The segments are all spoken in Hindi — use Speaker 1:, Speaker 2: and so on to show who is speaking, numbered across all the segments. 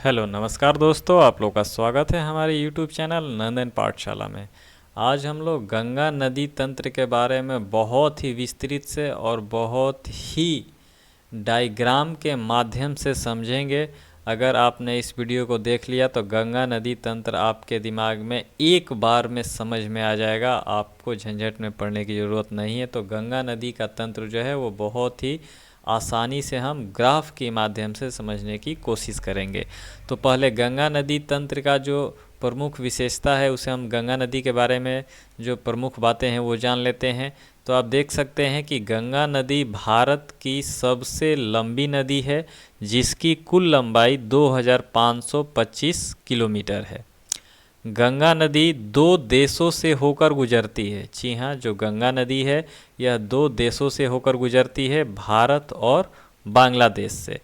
Speaker 1: हेलो नमस्कार दोस्तों, आप लोग का स्वागत है हमारे यूट्यूब चैनल नंदन पाठशाला में। आज हम लोग गंगा नदी तंत्र के बारे में बहुत ही विस्तृत से और बहुत ही डायग्राम के माध्यम से समझेंगे। अगर आपने इस वीडियो को देख लिया तो गंगा नदी तंत्र आपके दिमाग में एक बार में समझ में आ जाएगा, आपको झंझट में पड़ने की ज़रूरत नहीं है। तो गंगा नदी का तंत्र जो है वो बहुत ही आसानी से हम ग्राफ के माध्यम से समझने की कोशिश करेंगे। तो पहले गंगा नदी तंत्र का जो प्रमुख विशेषता है उसे हम गंगा नदी के बारे में जो प्रमुख बातें हैं वो जान लेते हैं। तो आप देख सकते हैं कि गंगा नदी भारत की सबसे लंबी नदी है, जिसकी कुल लंबाई 2525 किलोमीटर है। गंगा नदी दो देशों से होकर गुजरती है। जी हाँ, जो गंगा नदी है यह दो देशों से होकर गुजरती है, भारत और बांग्लादेश से।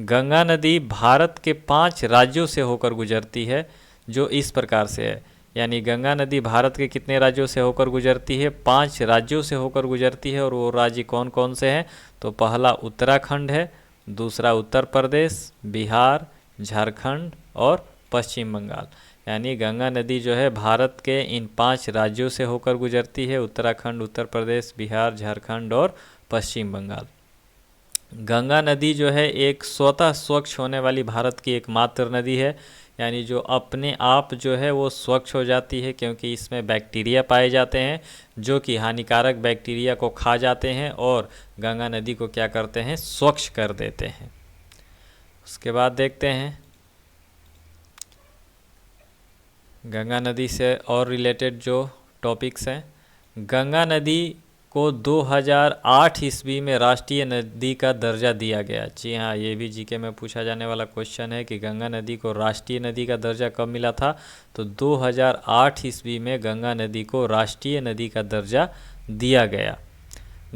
Speaker 1: गंगा नदी भारत के 5 राज्यों से होकर गुजरती है, जो इस प्रकार से है। यानी गंगा नदी भारत के कितने राज्यों से होकर गुजरती है? 5 राज्यों से होकर गुजरती है। और वो राज्य कौन कौन से हैं? तो पहला उत्तराखंड है, दूसरा उत्तर प्रदेश, बिहार, झारखंड और पश्चिम बंगाल। यानी गंगा नदी जो है भारत के इन 5 राज्यों से होकर गुजरती है, उत्तराखंड, उत्तर प्रदेश, बिहार, झारखंड और पश्चिम बंगाल। गंगा नदी जो है एक स्वतः स्वच्छ होने वाली भारत की एकमात्र नदी है। यानी जो अपने आप जो है वो स्वच्छ हो जाती है, क्योंकि इसमें बैक्टीरिया पाए जाते हैं जो कि हानिकारक बैक्टीरिया को खा जाते हैं और गंगा नदी को क्या करते हैं? स्वच्छ कर देते हैं। उसके बाद देखते हैं गंगा नदी से और रिलेटेड जो टॉपिक्स हैं। गंगा नदी को 2008 ईस्वी में राष्ट्रीय नदी का दर्जा दिया गया। जी हाँ, ये भी जीके में पूछा जाने वाला क्वेश्चन है कि गंगा नदी को राष्ट्रीय नदी का दर्जा कब मिला था? तो 2008 ईस्वी में गंगा नदी को राष्ट्रीय नदी का दर्जा दिया गया।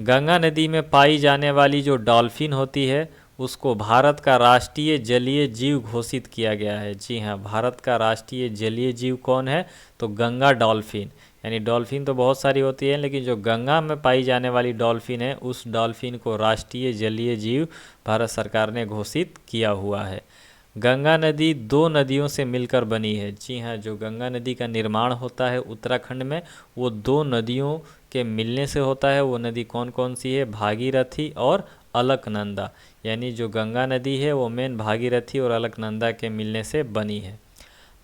Speaker 1: गंगा नदी में पाई जाने वाली जो डॉल्फिन होती है उसको भारत का राष्ट्रीय जलीय जीव घोषित किया गया है। जी हाँ, भारत का राष्ट्रीय जलीय जीव कौन है? तो गंगा डॉल्फिन। यानी डॉल्फिन तो बहुत सारी होती है, लेकिन जो गंगा में पाई जाने वाली डॉल्फिन है उस डॉल्फिन को राष्ट्रीय जलीय जीव भारत सरकार ने घोषित किया हुआ है। गंगा नदी 2 नदियों से मिलकर बनी है। जी हाँ, जो गंगा नदी का निर्माण होता है उत्तराखंड में वो 2 नदियों के मिलने से होता है। वो नदी कौन कौन सी है? भागीरथी और अलकनंदा। यानी जो गंगा नदी है वो मेन भागीरथी और अलकनंदा के मिलने से बनी है।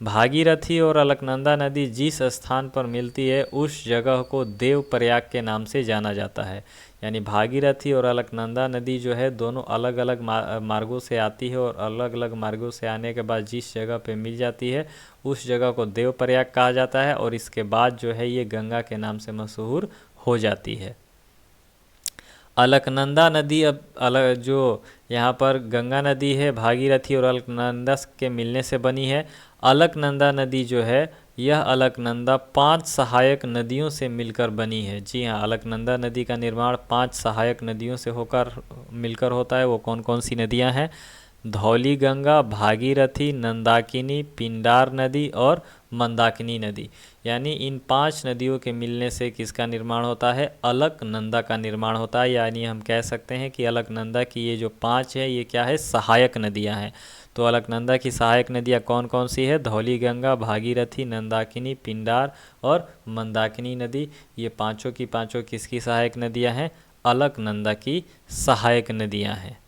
Speaker 1: भागीरथी और अलकनंदा नदी जिस स्थान पर मिलती है उस जगह को देवप्रयाग के नाम से जाना जाता है। यानी भागीरथी और अलकनंदा नदी जो है दोनों अलग अलग मार्गों से आती है, और अलग अलग मार्गों से आने के बाद जिस जगह पे मिल जाती है उस जगह को देवप्रयाग कहा जाता है, और इसके बाद जो है ये गंगा के नाम से मशहूर हो जाती है। अलकनंदा नदी अब अलग जो यहाँ पर गंगा नदी है भागीरथी और अलकनंदा के मिलने से बनी है। अलकनंदा नदी जो है यह अलकनंदा 5 सहायक नदियों से मिलकर बनी है। जी हाँ, अलकनंदा नदी का निर्माण 5 सहायक नदियों से होकर मिलकर होता है। वो कौन कौन सी नदियाँ हैं? धौली गंगा, भागीरथी, नंदाकिनी, पिंडार नदी और मंदाकिनी नदी। यानी इन 5 नदियों के मिलने से किसका निर्माण होता है? अलकनंदा का निर्माण होता है। यानी हम कह सकते हैं कि अलकनंदा की ये जो 5 है ये क्या है? सहायक नदियां हैं। तो अलकनंदा की सहायक नदियां कौन कौन सी है? धौली गंगा, भागीरथी, नंदाकिनी, पिंडार और मंदाकिनी नदी। ये पाँचों की पाँचों किसकी सहायक नदियाँ हैं? अलकनंदा की सहायक नदियाँ हैं।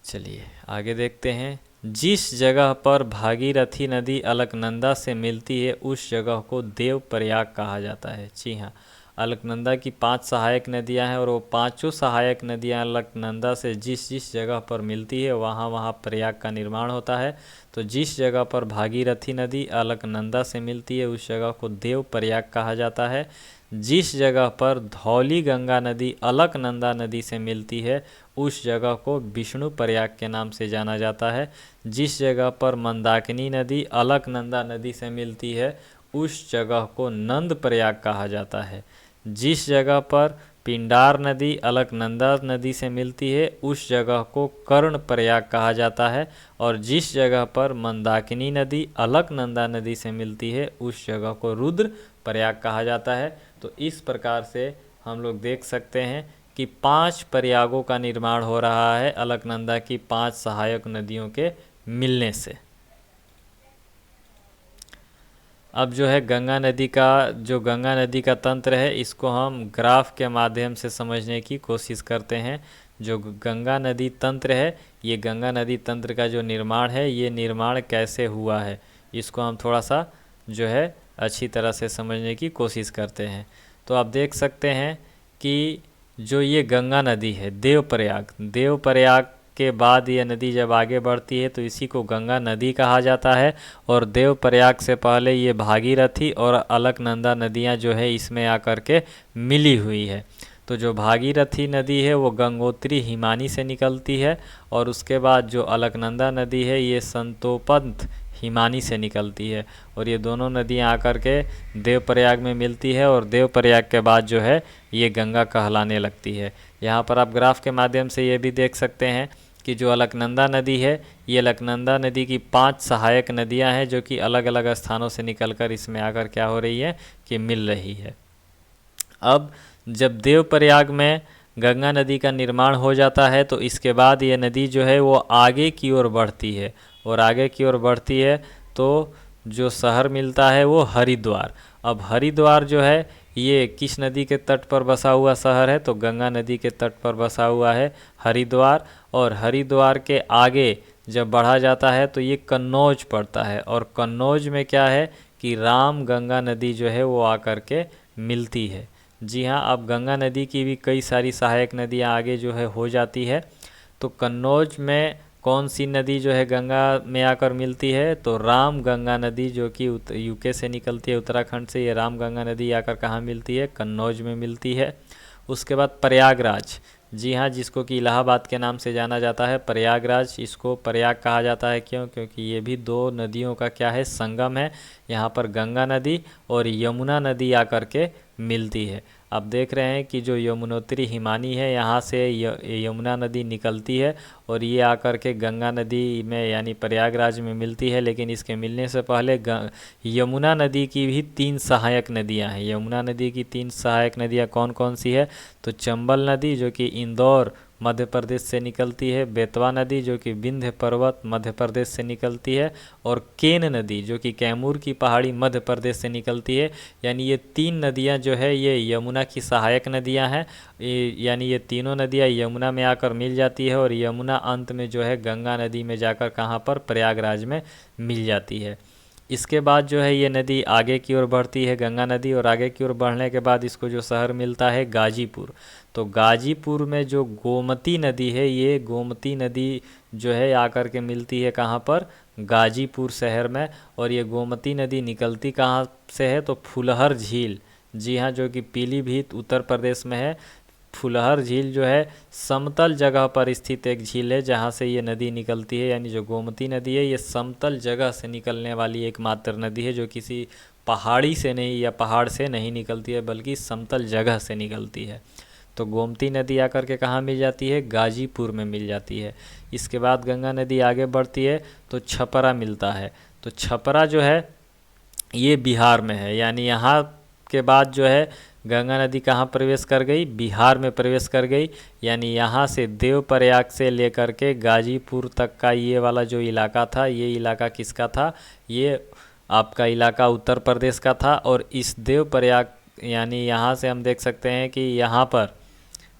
Speaker 1: चलिए आगे देखते हैं। जिस जगह पर भागीरथी नदी अलकनंदा से मिलती है उस जगह को देवप्रयाग कहा जाता है। जी हाँ, अलकनंदा की 5 सहायक नदियां हैं और वो पांचों सहायक नदियां अलकनंदा से जिस जिस जगह पर मिलती है वहाँ वहाँ प्रयाग का निर्माण होता है। तो जिस जगह पर भागीरथी नदी अलकनंदा से मिलती है उस जगह को देवप्रयाग कहा जाता है। जिस जगह पर धौली गंगा नदी अलकनंदा नदी से मिलती है उस जगह को विष्णु प्रयाग के नाम से जाना जाता है। जिस जगह पर मंदाकिनी नदी अलकनंदा नदी से मिलती है उस जगह को नंद प्रयाग कहा जाता है। जिस जगह पर पिंडार नदी अलकनंदा नदी से मिलती है उस जगह को कर्ण प्रयाग कहा जाता है, और जिस जगह पर मंदाकिनी नदी अलकनंदा नदी से मिलती है उस जगह को रुद्र प्रयाग कहा जाता है। तो इस प्रकार से हम लोग देख सकते हैं कि 5 प्रयागों का निर्माण हो रहा है अलकनंदा की 5 सहायक नदियों के मिलने से। अब जो है गंगा नदी का तंत्र है, इसको हम ग्राफ के माध्यम से समझने की कोशिश करते हैं। जो गंगा नदी तंत्र है, ये गंगा नदी तंत्र का जो निर्माण है, ये निर्माण कैसे हुआ है, इसको हम थोड़ा सा जो है अच्छी तरह से समझने की कोशिश करते हैं। तो आप देख सकते हैं कि जो ये गंगा नदी है, देवप्रयाग के बाद ये नदी जब आगे बढ़ती है तो इसी को गंगा नदी कहा जाता है। और देवप्रयाग से पहले ये भागीरथी और अलकनंदा नदियाँ जो है इसमें आकर के मिली हुई है। तो जो भागीरथी नदी है वो गंगोत्री हिमानी से निकलती है, और उसके बाद जो अलकनंदा नदी है ये संतोपंत हिमानी से निकलती है, और ये दोनों नदियाँ आकर के देवप्रयाग में मिलती है, और देवप्रयाग के बाद जो है ये गंगा कहलाने लगती है। यहाँ पर आप ग्राफ के माध्यम से ये भी देख सकते हैं कि जो अलकनंदा नदी है, ये अलकनंदा नदी की 5 सहायक नदियाँ हैं जो कि अलग अलग स्थानों से निकलकर इसमें आकर क्या हो रही है कि मिल रही है। अब जब देवप्रयाग में गंगा नदी का निर्माण हो जाता है तो इसके बाद ये नदी जो है वो आगे की ओर बढ़ती है, और आगे की ओर बढ़ती है तो जो शहर मिलता है वो हरिद्वार। अब हरिद्वार जो है ये किस नदी के तट पर बसा हुआ शहर है, तो गंगा नदी के तट पर बसा हुआ है हरिद्वार। और हरिद्वार के आगे जब बढ़ा जाता है तो ये कन्नौज पड़ता है, और कन्नौज में क्या है कि राम गंगा नदी जो है वो आकर के मिलती है। जी हाँ, अब गंगा नदी की भी कई सारी सहायक नदियाँ आगे जो है हो जाती है। तो कन्नौज में कौन सी नदी जो है गंगा में आकर मिलती है, तो राम गंगा नदी जो कि यूके से निकलती है, उत्तराखंड से, ये राम गंगा नदी आकर कहाँ मिलती है, कन्नौज में मिलती है। उसके बाद प्रयागराज, जी हाँ, जिसको कि इलाहाबाद के नाम से जाना जाता है, प्रयागराज, इसको प्रयाग कहा जाता है क्यों, क्योंकि ये भी 2 नदियों का क्या है, संगम है। यहाँ पर गंगा नदी और यमुना नदी आकर के मिलती है। आप देख रहे हैं कि जो यमुनोत्री हिमानी है, यहाँ से यमुना नदी निकलती है और ये आकर के गंगा नदी में यानी प्रयागराज में मिलती है। लेकिन इसके मिलने से पहले यमुना नदी की भी 3 सहायक नदियाँ हैं। यमुना नदी की 3 सहायक नदियाँ कौन कौन सी है, तो चंबल नदी जो कि इंदौर मध्य प्रदेश से निकलती है, बेतवा नदी जो कि विंध्य पर्वत मध्य प्रदेश से निकलती है, और केन नदी जो कि कैमूर की पहाड़ी मध्य प्रदेश से निकलती है। यानी ये 3 नदियाँ जो है ये यमुना की सहायक नदियाँ हैं। यानी ये तीनों नदियाँ यमुना में आकर मिल जाती है, और यमुना अंत में जो है गंगा नदी में जाकर कहाँ पर, प्रयागराज में मिल जाती है। इसके बाद जो है ये नदी आगे की ओर बढ़ती है, गंगा नदी, और आगे की ओर बढ़ने के बाद इसको जो शहर मिलता है गाजीपुर। तो गाजीपुर में जो गोमती नदी है, ये गोमती नदी जो है आकर के मिलती है कहाँ पर, गाजीपुर शहर में। और ये गोमती नदी निकलती कहाँ से है, तो फुलहर झील, जी हाँ, जो कि पीलीभीत उत्तर प्रदेश में है। फुलहर झील जो है समतल जगह पर स्थित एक झील है जहाँ से ये नदी निकलती है। यानी जो गोमती नदी है ये समतल जगह से निकलने वाली एकमात्र नदी है जो किसी पहाड़ी से नहीं या पहाड़ से नहीं निकलती है, बल्कि समतल जगह से निकलती है। तो गोमती नदी आकर के कहाँ मिल जाती है, गाजीपुर में मिल जाती है। इसके बाद गंगा नदी आगे बढ़ती है तो छपरा मिलता है। तो छपरा जो है ये बिहार में है। यानी यहाँ के बाद जो है गंगा नदी कहाँ प्रवेश कर गई, बिहार में प्रवेश कर गई। यानी यहाँ से देवप्रयाग से लेकर के गाजीपुर तक का ये वाला जो इलाका था, ये इलाका किसका था, ये आपका इलाका उत्तर प्रदेश का था। और इस देवप्रयाग यानी यहाँ से हम देख सकते हैं कि यहाँ पर,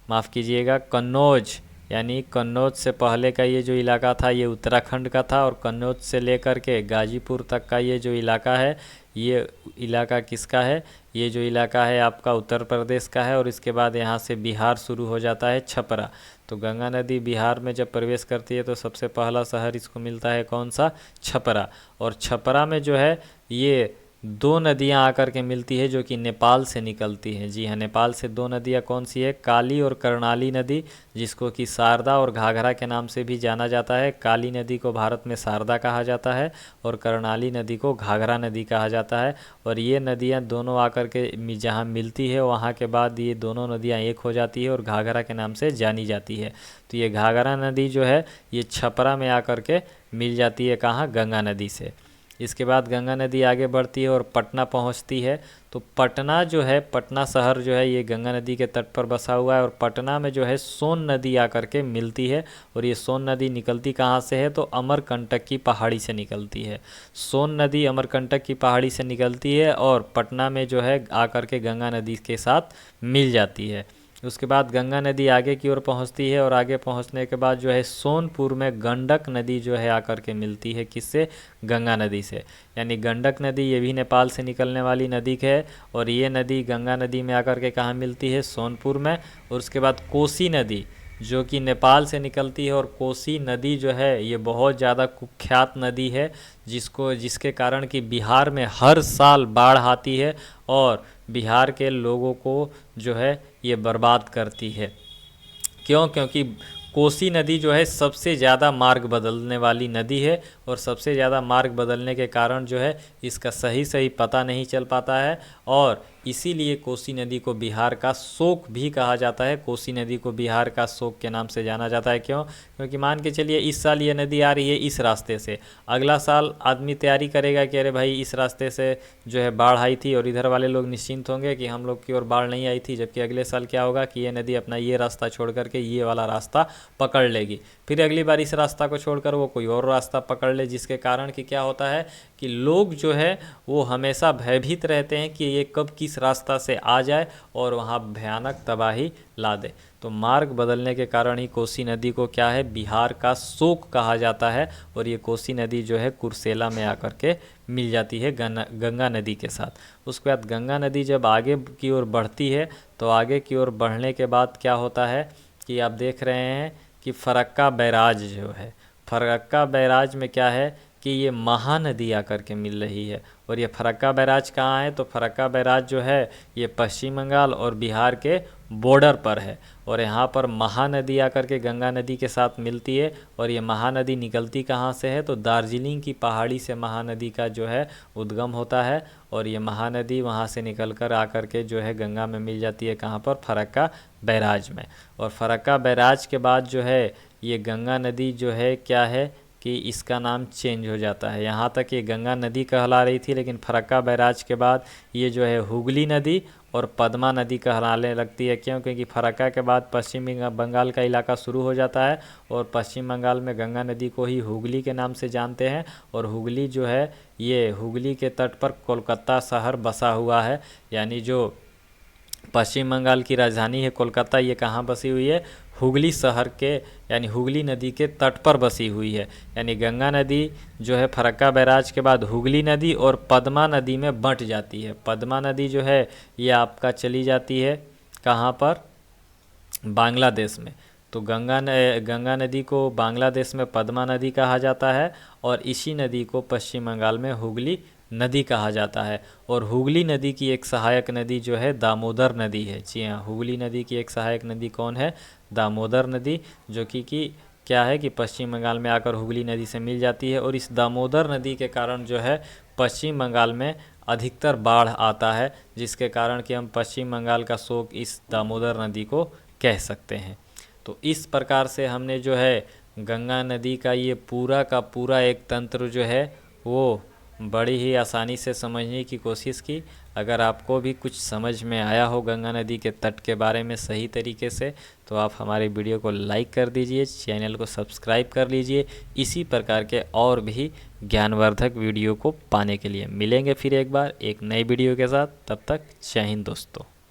Speaker 1: माफ़ कीजिएगा, कन्नौज, यानी कन्नौज से पहले का ये जो इलाका था ये उत्तराखंड का था, और कन्नौज से लेकर के गाजीपुर तक का ये जो इलाका है, ये इलाका किसका है, ये जो इलाका है आपका उत्तर प्रदेश का है। और इसके बाद यहाँ से बिहार शुरू हो जाता है, छपरा। तो गंगा नदी बिहार में जब प्रवेश करती है तो सबसे पहला शहर इसको मिलता है कौन सा, छपरा। और छपरा में जो है ये 2 नदियाँ आकर के मिलती है जो कि नेपाल से निकलती हैं। जी हाँ, नेपाल से 2 नदियाँ कौन सी है, काली और कर्णाली नदी, जिसको कि शारदा और घाघरा के नाम से भी जाना जाता है। काली नदी को भारत में शारदा कहा जाता है और कर्णाली नदी को घाघरा नदी कहा जाता है। और ये नदियाँ दोनों आकर के जहाँ मिलती है वहाँ के बाद ये दोनों नदियाँ एक हो जाती है और घाघरा के नाम से जानी जाती है। तो ये घाघरा नदी जो है ये छपरा में आकर के मिल जाती है, कहाँ, गंगा नदी से। इसके बाद गंगा नदी आगे बढ़ती है और पटना पहुंचती है। तो पटना जो है, पटना शहर जो है ये गंगा नदी के तट पर बसा हुआ है। और पटना में जो है सोन नदी आकर के मिलती है। और ये सोन नदी निकलती कहाँ से है, तो अमरकंटक की पहाड़ी से निकलती है। सोन नदी अमरकंटक की पहाड़ी से निकलती है और पटना में जो है आकर के गंगा नदी के साथ मिल जाती है। उसके बाद गंगा नदी आगे की ओर पहुंचती है और आगे पहुंचने के बाद जो है सोनपुर में गंडक नदी जो है आकर के मिलती है। किससे, गंगा नदी से। यानी गंडक नदी ये भी नेपाल से निकलने वाली नदी है और ये नदी गंगा नदी में आकर के कहाँ मिलती है, सोनपुर में। और उसके बाद कोसी नदी जो कि नेपाल से निकलती है। और कोसी नदी जो है ये बहुत ज़्यादा कुख्यात नदी है, जिसके कारण कि बिहार में हर साल बाढ़ आती है और बिहार के लोगों को जो है ये बर्बाद करती है। क्यों? क्योंकि कोसी नदी जो है सबसे ज़्यादा मार्ग बदलने वाली नदी है और सबसे ज़्यादा मार्ग बदलने के कारण जो है इसका सही पता नहीं चल पाता है। और इसीलिए कोसी नदी को बिहार का शोक भी कहा जाता है। कोसी नदी को बिहार का शोक के नाम से जाना जाता है। क्यों? क्योंकि मान के चलिए इस साल ये नदी आ रही है इस रास्ते से, अगला साल आदमी तैयारी करेगा कि अरे भाई इस रास्ते से जो है बाढ़ आई थी, और इधर वाले लोग निश्चिंत होंगे कि हम लोग की ओर बाढ़ नहीं आई थी। जबकि अगले साल क्या होगा कि ये नदी अपना ये रास्ता छोड़ करके ये वाला रास्ता पकड़ लेगी। फिर अगली बार इस रास्ता को छोड़कर वो कोई और रास्ता पकड़ ले, जिसके कारण कि क्या होता है कि लोग जो है वो हमेशा भयभीत रहते हैं कि ये कब किस रास्ता से आ जाए और वहाँ भयानक तबाही ला दे। तो मार्ग बदलने के कारण ही कोसी नदी को क्या है, बिहार का शोक कहा जाता है। और ये कोसी नदी जो है कुर्सेला में आकर के मिल जाती है गंगा नदी के साथ। उसके बाद गंगा नदी जब आगे की ओर बढ़ती है तो आगे की ओर बढ़ने के बाद क्या होता है कि आप देख रहे हैं कि फरक्का बैराज जो है, फरक्का बैराज में क्या है कि ये महानदी आकर के मिल रही है। और ये फरक्का बैराज कहाँ है, तो फरक्का बैराज जो है ये पश्चिम बंगाल और बिहार के बॉर्डर पर है। और यहाँ पर महानदी आकर के गंगा नदी के साथ मिलती है। और ये महानदी निकलती कहाँ से है, तो दार्जिलिंग की पहाड़ी से महानदी का जो है उद्गम होता है। और ये महानदी वहाँ से निकलकर आकर के जो है गंगा में मिल जाती है। कहाँ पर, फरक्का बैराज में। और फरक्का बैराज के बाद जो है ये गंगा नदी जो है क्या है कि इसका नाम चेंज हो जाता है। यहाँ तक ये गंगा नदी कहला रही थी, लेकिन फरक्का बैराज के बाद ये जो है हुगली नदी और पद्मा नदी कहलाने लगती है। क्यों? क्योंकि फरक्का के बाद पश्चिम बंगाल का इलाका शुरू हो जाता है और पश्चिम बंगाल में गंगा नदी को ही हुगली के नाम से जानते हैं। और हुगली जो है ये हुगली के तट पर कोलकाता शहर बसा हुआ है। यानी जो पश्चिम बंगाल की राजधानी है कोलकाता, ये कहाँ बसी हुई है, हुगली शहर के यानी हुगली नदी के तट पर बसी हुई है। यानी गंगा नदी जो है फरक्का बैराज के बाद हुगली नदी और पद्मा नदी में बंट जाती है। पद्मा नदी जो है ये आपका चली जाती है कहाँ पर, बांग्लादेश में। तो गंगा नदी को बांग्लादेश में पद्मा नदी कहा जाता है और इसी नदी को पश्चिम बंगाल में हुगली नदी कहा जाता है। और हुगली नदी की एक सहायक नदी जो है दामोदर नदी है। जी हाँ, हुगली नदी की एक सहायक नदी कौन है, दामोदर नदी, जो कि क्या है कि पश्चिम बंगाल में आकर हुगली नदी से मिल जाती है। और इस दामोदर नदी के कारण जो है पश्चिम बंगाल में अधिकतर बाढ़ आता है, जिसके कारण कि हम पश्चिम बंगाल का शोक इस दामोदर नदी को कह सकते हैं। तो इस प्रकार से हमने जो है गंगा नदी का ये पूरा का पूरा एक तंत्र जो है वो बड़ी ही आसानी से समझने की कोशिश की। अगर आपको भी कुछ समझ में आया हो गंगा नदी के तट के बारे में सही तरीके से, तो आप हमारे वीडियो को लाइक कर दीजिए, चैनल को सब्सक्राइब कर लीजिए। इसी प्रकार के और भी ज्ञानवर्धक वीडियो को पाने के लिए मिलेंगे फिर एक बार एक नई वीडियो के साथ। तब तक जय हिंद दोस्तों।